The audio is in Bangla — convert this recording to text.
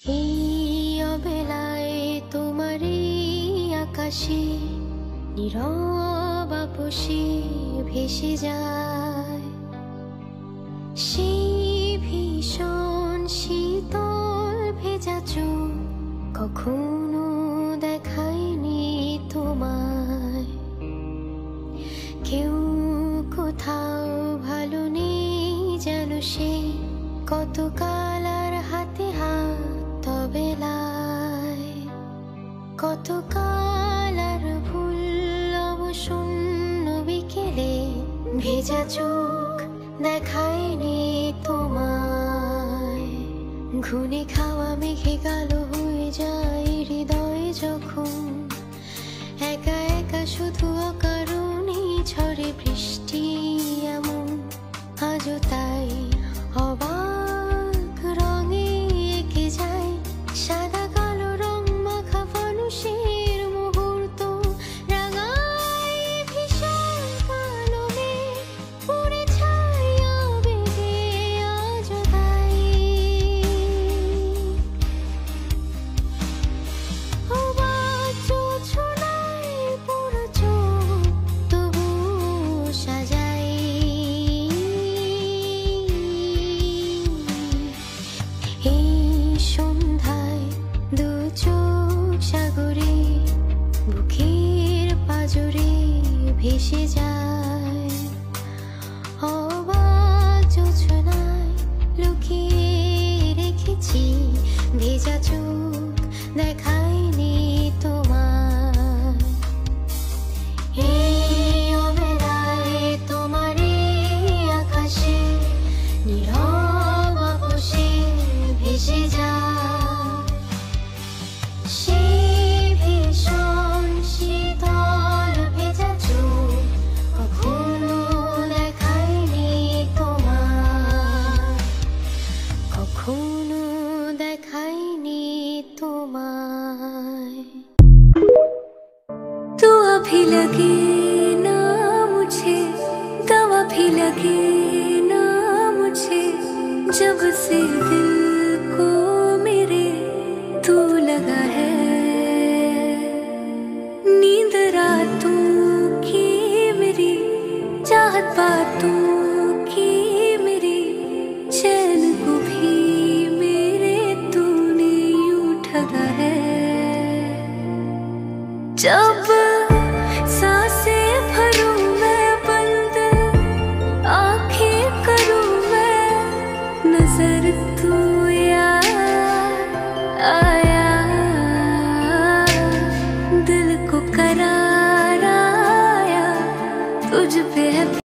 এই অবেলায় তোমারই আকাশে নীরব আপসে ভেসে যায় সেই ভীষণ শীতল ভেজা চোখ কখনো দেখায়নি তোমায়। কেউ কোথাও ভালো নেই যেন সে কতকাল আর হাতে হাত তবেলায়, কতকাল আর ভুল অবসন্ন বিকেলে ভেজা চোখ দেখায়নি তোমায়। ঘুনে খাওয়া মেঘে কালো হয়ে যায় হৃদয়ে যখন একা একা শুধু অকারণে ঝরে বৃষ্টি এমন আজও তাই অবাক রঙে এঁকে যায় সাদা কালো রং মাখা ফানুষের মুহূর্ত। রাঙায় ভীষণ কালো মেঘ পুড়ে ছায়া বেঁধে আজও তাই অবাক জোছনায় পুরো চোখ তবু সাজাই। এই সন্ধ্যায় দু চোখ সাগরে বুকের পাজরে ভেসে যায় অবাক জোছনায় লুকিয়ে রেখেছি ভেজা চোখ দেখায়নি তোমায়। এই অবেলায় তোমারই আকাশে নীরব আপসে ভেসে যায় সেই ভীষণ শীতল ভেজা চোখ কখনো দেখায়নি তোমায়, কখনো দেখায়নি তোমায়। तो अभी लगे ना मुझे, दवा भी लगे ना मुझे, जब से दिल को मेरे तू लगा है। नींद रातों की मेरी, चाहत बातों की मेरी, चैन को भी मेरे तूने यूं ठगा है। जब सांसें भरूं मैं बंद, आंखें करूं मैं, नजर तू याद आया, दिल को करार आया तुझ पे है।